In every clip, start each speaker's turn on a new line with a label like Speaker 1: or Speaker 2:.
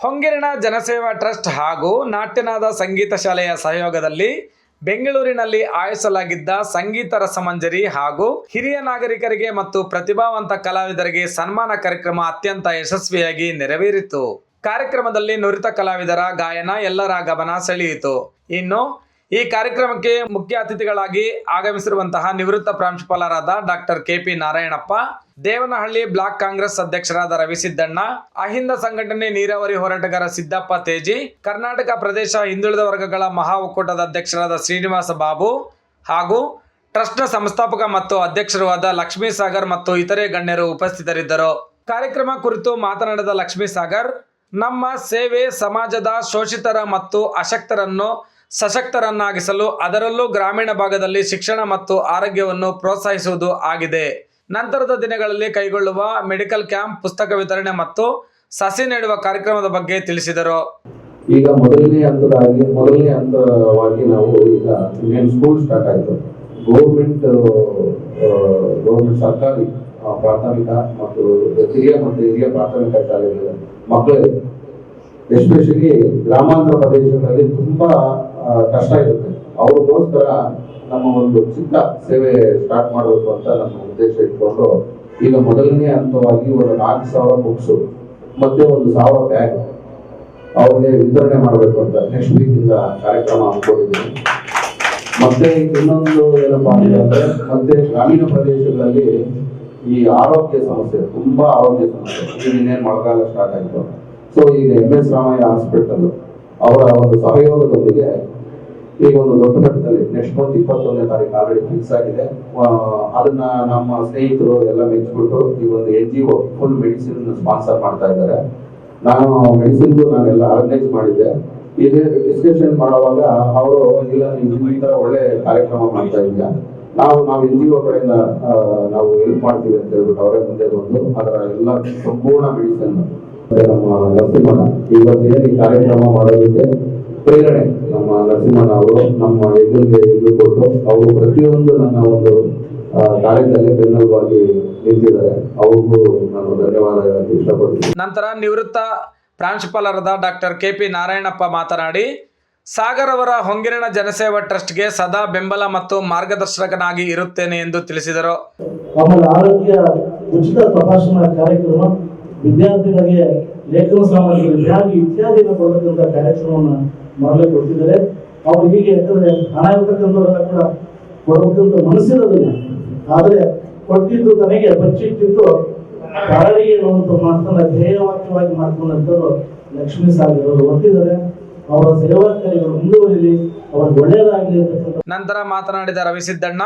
Speaker 1: ಹೊಂಗೇರಣ ಜನಸೇವಾ ಟ್ರಸ್ಟ್ ಹಾಗೂ ನಾಟ್ಯನಾದ ಸಂಗೀತ ಶಾಲೆಯ ಸಹಯೋಗದಲ್ಲಿ ಬೆಂಗಳೂರಿನಲ್ಲಿ ಆಯೋಜಿಸಲಾಗಿದ್ದ ಸಂಗೀತ ರಸಮಂಜರಿ ಹಾಗೂ ಹಿರಿಯ ನಾಗರಿಕರಿಗೆ ಮತ್ತು ಪ್ರತಿಭಾವಂತ ಕಲಾವಿದರಿಗೆ ಸನ್ಮಾನ ಕಾರ್ಯಕ್ರಮ ಅತ್ಯಂತ ಯಶಸ್ವಿಯಾಗಿ ನೆರವೇರಿತು. ಕಾರ್ಯಕ್ರಮದಲ್ಲಿ ನುರಿತ ಕಲಾವಿದರ ಗಾಯನ ಎಲ್ಲರ ಗಮನ ಸೆಳೆಯಿತು. ಇನ್ನು ಈ ಕಾರ್ಯಕ್ರಮಕ್ಕೆ ಮುಖ್ಯ ಅತಿಥಿಗಳಾಗಿ ಆಗಮಿಸಿರುವಂತಹ ನಿವೃತ್ತ ಪ್ರಾಂಶುಪಾಲರಾದ doctor KP Narayanappa, Devanahalli block Congress ಅಧ್ಯಕ್ಷರಾದ ರವಿಸಿದ್ದಣ್ಣ, ಅಹಿಂದ ಸಂಘಟನೆ ನೀರಾವರಿ ಹೋರಾಟಗಾರ ಸಿದ್ದಪ್ಪ ತೇಜಿ, ಕರ್ನಾಟಕ ಪ್ರದೇಶ ಹಿಂದುಳಿದ ವರ್ಗಗಳ ಮಹಾ ಒಕ್ಕೂಟದ ಅಧ್ಯಕ್ಷರಾದ ಶ್ರೀನಿವಾಸ ಬಾಬು ಹಾಗೂ ಟ್ರಸ್ಟ್ನ ಸಂಸ್ಥಾಪಕ ಮತ್ತು ಅಧ್ಯಕ್ಷರೂ ಆದ ಲಕ್ಷ್ಮೀ ಸಾಗರ್ ಮತ್ತು ಇತರೆ ಗಣ್ಯರು ಉಪಸ್ಥಿತರಿದ್ದರು. ಕಾರ್ಯಕ್ರಮ ಕುರಿತು ಮಾತನಾಡಿದ ಲಕ್ಷ್ಮೀ ಸಾಗರ್, ನಮ್ಮ ಸೇವೆ ಸಮಾಜದ ಶೋಷಿತರ ಮತ್ತು ಅಶಕ್ತರನ್ನು ಸಶಕ್ತರನ್ನಾಗಿಸಲು, ಅದರಲ್ಲೂ ಗ್ರಾಮೀಣ ಭಾಗದಲ್ಲಿ ಶಿಕ್ಷಣ ಮತ್ತು ಆರೋಗ್ಯವನ್ನು ಪ್ರೋತ್ಸಾಹಿಸುವುದು ಆಗಿದೆ. ನಂತರದ ದಿನಗಳಲ್ಲಿ ಕೈಗೊಳ್ಳುವ ಮೆಡಿಕಲ್ ಕ್ಯಾಂಪ್, ಪುಸ್ತಕ ವಿತರಣೆ ಮತ್ತು ಸಸಿ ನೆಡುವ ಕಾರ್ಯಕ್ರಮದ ಬಗ್ಗೆ ತಿಳಿಸಿದರು.
Speaker 2: ಈಗ ಮೊದಲನೇ ಹಂತವಾಗಿ ನಾವು ಈಗ ಸ್ಕೂಲ್ ಸ್ಟಾರ್ಟ್ ಆಯಿತು. ಗೌರ್ಮೆಂಟ್ ಸರ್ಕಾರಿ ಪ್ರಾಥಮಿಕ ಮತ್ತು ಹಿರಿಯ ಪ್ರಾಥಮಿಕ ಶಾಲೆಗಳ ಮಕ್ಕಳಿಗೆ ಎಸ್ಪೆಷಲಿ ಗ್ರಾಮಾಂತರ ಪ್ರದೇಶಗಳಲ್ಲಿ ತುಂಬಾ ಕಷ್ಟ ಇರುತ್ತೆ. ಅವ್ರಿಗೋಸ್ಕರ ನಮ್ಮ ಒಂದು ಚಿಕ್ಕ ಸೇವೆ ಸ್ಟಾರ್ಟ್ ಮಾಡಬೇಕು ಅಂತ ನಮ್ಮ ಉದ್ದೇಶ ಇಟ್ಕೊಂಡು ಈಗ ಮೊದಲನೇ ಹಂತವಾಗಿ ಒಂದು 4,000 ಬುಕ್ಸ್ ಮತ್ತೆ 1,000 ಬ್ಯಾಗ್ ಅವ್ರಿಗೆ ವಿತರಣೆ ಮಾಡಬೇಕು ಅಂತ ನೆಕ್ಸ್ಟ್ ವೀಕ್ ಇಂದ ಕಾರ್ಯಕ್ರಮ ಹಮ್ಮಿಕೊಂಡಿದ್ದೀವಿ. ಮತ್ತೆ ಇನ್ನೊಂದು ಏನಪ್ಪಾ ಅಂತಂದ್ರೆ, ಮತ್ತೆ ಗ್ರಾಮೀಣ ಪ್ರದೇಶಗಳಲ್ಲಿ ಈ ಆರೋಗ್ಯ ಸಮಸ್ಯೆ, ತುಂಬಾ ಆರೋಗ್ಯ ಸಮಸ್ಯೆ. ಈಗ ಇನ್ನೇನು ಮಳೆಗಾಲ ಸ್ಟಾರ್ಟ್ ಆಯಿತು. ಸೊ ಈಗ MS ರಾಮಯ್ಯ ಹಾಸ್ಪಿಟಲ್ ಅವರ ಒಂದು ಸಹಯೋಗದೊಂದಿಗೆ ಈಗ ಒಂದು ದೊಡ್ಡ ಮಟ್ಟದಲ್ಲಿ ನೆಕ್ಸ್ಟ್ ಮಂತ್ 21ನೇ ತಾರೀಕು ಆಲ್ರೆಡಿ ಫಿಕ್ಸ್ ಆಗಿದೆ. ಅದನ್ನ ನಮ್ಮ ಸ್ನೇಹಿತರು ಎಲ್ಲ ಮೆಚ್ಚಿಬಿಟ್ಟು ಈ ಒಂದು NGO ಫುಲ್ ಮೆಡಿಸಿನ್ ಸ್ಪಾನ್ಸರ್ ಮಾಡ್ತಾ ಇದ್ದಾರೆ. ನಾನು ಮೆಡಿಸಿನ್ಗೂ ನಾನೆಲ್ಲ ಆರ್ಗನೈಸ್ ಮಾಡಿದ್ದೆ. ಇದೇ ಡಿಸ್ಕಷನ್ ಮಾಡುವಾಗ ಅವರು ಇಲ್ಲ, ನೀವು ಈ ತರ ಒಳ್ಳೆ ಕಾರ್ಯಕ್ರಮ ಮಾಡ್ತಾ ಇದ್ದೀರಾ, ನಾವು NGO ಕಡೆಯಿಂದ ನಾವು ಹೆಲ್ಪ್ ಮಾಡ್ತೀವಿ ಅಂತ ಹೇಳ್ಬಿಟ್ಟು ಅವರೇ ಮುಂದೆ ಬಂದು ಅದರ ಎಲ್ಲ ಸಂಪೂರ್ಣ ಮೆಡಿಸಿನ್ ನಮ್ಮ ನರಸಿಂಹಣ್ಣ ಇವತ್ತೇನು ಈ ಕಾರ್ಯಕ್ರಮ ಮಾಡೋದಕ್ಕೆ ಪ್ರೇರಣೆ ನಮ್ಮ ನರಸಿಂಹಣ್ಣ ಅವರು ನಮ್ಮ ಎಗ್ಲು ಕೊಟ್ಟು ಅವರು ಪ್ರತಿಯೊಂದು ನನ್ನ ಒಂದು ಕಾರ್ಯದಲ್ಲಿ ಬೆನ್ನೆಲುಬಾಗಿ ನಿಂತಿದ್ದಾರೆ. ಅವ್ರಿಗೂ ನಾನು ಧನ್ಯವಾದ ಹೇಳಕ್ಕೆ ಇಷ್ಟಪಡ್ತೀನಿ.
Speaker 1: ನಂತರ ನಿವೃತ್ತ ಪ್ರಾಂಶುಪಾಲರಾದ ಡಾಕ್ಟರ್ ಕೆಪಿ ನಾರಾಯಣಪ್ಪ ಮಾತನಾಡಿ, ಸಾಗರ್ ಅವರ ಹೊಂಗೇರಣ ಜನಸೇವಾ ಟ್ರಸ್ಟ್ಗೆ ಸದಾ ಬೆಂಬಲ ಮತ್ತು ಮಾರ್ಗದರ್ಶಕನಾಗಿ ಇರುತ್ತೇನೆ ಎಂದು ತಿಳಿಸಿದರು.
Speaker 3: ಆರೋಗ್ಯ ಉಚಿತ ತಪಾಸಣಾ ಕಾರ್ಯಕ್ರಮ, ವಿದ್ಯಾರ್ಥಿಗಳಿಗೆ ಲೇಖನ ಸಾಮಗ್ರಿ, ಬ್ಯಾಗ್ ಇತ್ಯಾದಿನ ಕೊಡತಕ್ಕಂಥ ಕಾರ್ಯಕ್ರಮವನ್ನು ಮಾಡಲು ಕೊಡ್ತಿದ್ದಾರೆ. ಅವ್ರು ಹೀಗೆ ಯಾಕಂದ್ರೆ ಹಣ ಇರ್ತಕ್ಕಂಥವರೆಲ್ಲ ಕೂಡ ಕೊಡಬೇಕಂತ ಮನಸ್ಸಿರೋದಿಲ್ಲ, ಆದರೆ ಕೊಟ್ಟಿದ್ದು ತನಗೆ ಬಚ್ಚಿಟ್ಟಿದ್ದು ಪರರಿಗೆ ಅನ್ನುವಂಥ ಮಾತನ್ನ ಧ್ಯೇಯವಾಕ್ಯವಾಗಿ ಮಾಡ್ಕೊಂಡಂಥವ್ರು ಲಕ್ಷ್ಮೀ ಸಾಗರ್ ಅವರು ಹೊರಟಿದ್ದಾರೆ. ಅವರ ಸೇವಾ ಕಾರ್ಯಗಳು ಮುಂದುವರಿಲಿ, ಅವ್ರಿಗೆ ಒಳ್ಳೆಯದಾಗಲಿ ಅಂತಕ್ಕಂಥ.
Speaker 1: ನಂತರ ಮಾತನಾಡಿದ ರವಿಸಿದ್ದಣ್ಣ,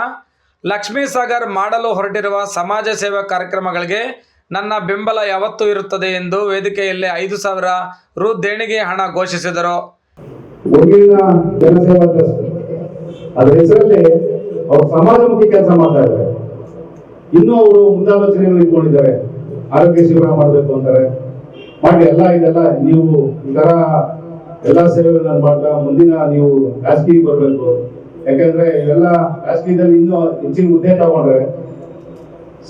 Speaker 1: ಲಕ್ಷ್ಮೀ ಸಾಗರ್ ಮಾಡಲು ಹೊರಟಿರುವ ಸಮಾಜ ಸೇವಾ ಕಾರ್ಯಕ್ರಮಗಳಿಗೆ ನನ್ನ ಬೆಂಬಲ ಯಾವತ್ತೂ ಇರುತ್ತದೆ ಎಂದು ವೇದಿಕೆಯಲ್ಲಿ 5,000 ರು ದೇಣಿಗೆ ಹಣ ಘೋಷಿಸಿದರು.
Speaker 2: ಜನಸೇವಾ ಟ್ರಸ್ಟ್ ಅದರ ಹೆಸರಲ್ಲಿ ಅವರು ಸಮಾಜಮುಖಿ ಕೆಲಸ ಮಾಡ್ತಾ ಇದ್ದಾರೆ. ಇನ್ನೂ ಅವರು ಮುಂದಾಲೋಚನೆಗಳು ಇಟ್ಕೊಂಡಿದ್ದಾರೆ. ಆರೋಗ್ಯ ಶಿಬಿರ ಮಾಡಬೇಕು ಅಂತಾರೆ, ಮಾಡಿ ಇದೆಲ್ಲ ನೀವು ಈ ತರ ಎಲ್ಲಾ ಸೇವೆಗಳನ್ನು ಮಾಡ್ತಾ ಮುಂದಿನ ನೀವು ರಾಜಕೀಯ ಬರಬೇಕು. ಯಾಕಂದ್ರೆ ಇವೆಲ್ಲ ರಾಜಕೀಯದಲ್ಲಿ ಇನ್ನೂ ಹೆಚ್ಚಿನ ಹುದ್ದೆ ತಗೊಂಡ್ರೆ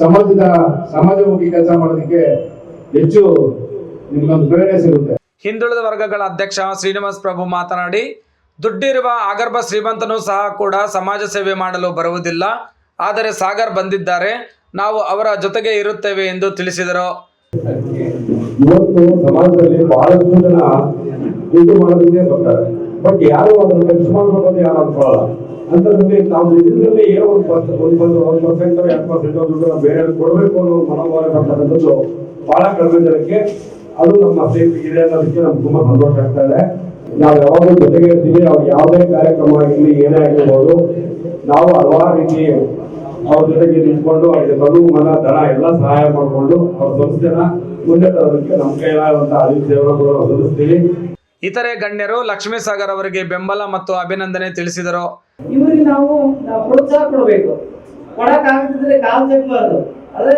Speaker 2: ಸಮಾಜಮುಖಿ ಕೆಲಸ ಮಾಡೋದಕ್ಕೆ ಹೆಚ್ಚು ನಿಮ್ಗೊಂದು ಪ್ರೇರಣೆ ಸಿಗುತ್ತೆ.
Speaker 1: ಹಿಂದುಳಿದ ವರ್ಗಗಳ ಅಧ್ಯಕ್ಷ ಶ್ರೀನಿವಾಸ್ ಪ್ರಭು ಮಾತನಾಡಿ, ದುಡ್ಡಿರುವ ಆಗರ್ಭ ಶ್ರೀಮಂತನೂ ಸಹ ಕೂಡ ಸಮಾಜ ಸೇವೆ ಮಾಡಲು ಬರುವುದಿಲ್ಲ, ಆದರೆ ಸಾಗರ್ ಬಂದಿದ್ದಾರೆ, ನಾವು ಅವರ ಜೊತೆಗೆ ಇರುತ್ತೇವೆ ಎಂದು ತಿಳಿಸಿದರು.
Speaker 2: ಇವತ್ತು ಸಮಾಜದಲ್ಲಿ ಬಹಳಷ್ಟು ಜನ ದುಡ್ಡು ಮಾಡೋದಕ್ಕೆ ಬರ್ತಾರೆ, ಬಟ್ ಯಾರು ಅದನ್ನು ಖರ್ಚು ಮಾಡಬೇಕು ಯಾರು ಅನ್ಕೊಳ್ಳಲ್ಲ. ಅಂತಂದ್ರೆ ನಾವು ಇದರಲ್ಲಿ ಏನೋ 1% 2% ದುಡ್ಡು ಬೇರೆ ಕೊಡಬೇಕು ಅನ್ನೋ ಮನೋಭಾವ ಬರ್ತಕ್ಕಂಥದ್ದು ಬಹಳ ಕಡಿಮೆ ಜನಕ್ಕೆ. ಅದು ನಮ್ಮ ಸೇಫ್ ಇದೆ ಅನ್ನೋದಕ್ಕೆ ನಮ್ಗೆ ತುಂಬಾ ಸಂತೋಷ ಆಗ್ತಾ ಇದೆ. ನಾವು ಯಾವಾಗಲೂ ಜೊತೆಗೆ ಇರ್ತೀವಿ. ಅವ್ರು ಯಾವುದೇ ಕಾರ್ಯಕ್ರಮ ಆಗಿರಲಿ, ಏನೇ ಆಗಿರ್ಬೋದು, ನಾವು ಹಲವಾರು ರೀತಿ ಅವ್ರ ಜೊತೆಗೆ ನಿಂತ್ಕೊಂಡು ಅವ್ರಿಗೆ ಮಗು ಮನ ದನ ಎಲ್ಲ ಸಹಾಯ ಮಾಡಿಕೊಂಡು ಅವ್ರ ಸಂಸ್ಥೆನ ಮುಂದೆ ತರೋದಕ್ಕೆ ನಮ್ಮ ಕೈಲಾದಂತಹ ಸೇವೆಗಳು ಸಲ್ಲಿಸ್ತೀವಿ.
Speaker 1: ಇತರೆ ಗಣ್ಯರು ಲಕ್ಷ್ಮೀ ಸಾಗರ್ ಅವರಿಗೆ ಬೆಂಬಲ ಮತ್ತು ಅಭಿನಂದನೆ ತಿಳಿಸಿದರು.
Speaker 4: ಇವರಿಗೆ ನಾವು ಪ್ರೋತ್ಸಾಹ ಕೊಡಬೇಕು, ಕೊಡಕ್ಕಾಗದಿದ್ರೆ ಕಾಲ್ ತೆಗಬಾರ್ದು, ಅದೇ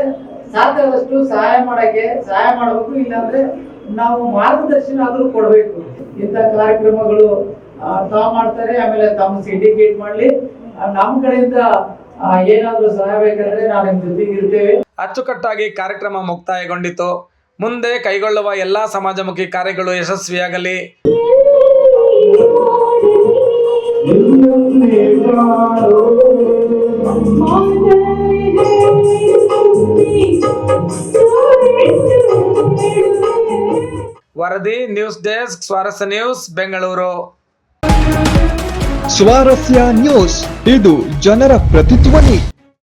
Speaker 4: ಸಾಕಾದಷ್ಟು ಸಹಾಯ ಮಾಡಬೇಕು. ಇಲ್ಲಾಂದ್ರೆ ನಾವು ಮಾರ್ಗದರ್ಶನ ಆದ್ರೂ ಕೊಡಬೇಕು. ಇಂಥ ಕಾರ್ಯಕ್ರಮಗಳು ತಾವು ಮಾಡ್ತಾರೆ, ಆಮೇಲೆ ತಾವು ಸಿಂಡಿಕೇಟ್ ಮಾಡ್ಲಿ, ನಮ್ಮ ಕಡೆಯಿಂದ ಏನಾದ್ರೂ ಸಹಾಯ ಬೇಕಾದ್ರೆ ನಾವು ನಿಮ್ಮ ಜೊತೆಗೆ ಇರ್ತೇವೆ.
Speaker 1: ಅಚ್ಚುಕಟ್ಟಾಗಿ ಕಾರ್ಯಕ್ರಮ ಮುಕ್ತಾಯಗೊಂಡಿತು. ಮುಂದೆ ಕೈಗೊಳ್ಳುವ ಎಲ್ಲಾ ಸಮಾಜಮುಖಿ ಕಾರ್ಯಗಳು ಯಶಸ್ವಿಯಾಗಲಿ. ವರದಿ ನ್ಯೂಸ್ ಡೆಸ್ಕ್, ಸ್ವಾರಸ್ಯ ನ್ಯೂಸ್, ಬೆಂಗಳೂರು.
Speaker 5: ಸ್ವಾರಸ್ಯ ನ್ಯೂಸ್, ಇದು ಜನರ ಪ್ರತಿಧ್ವನಿ.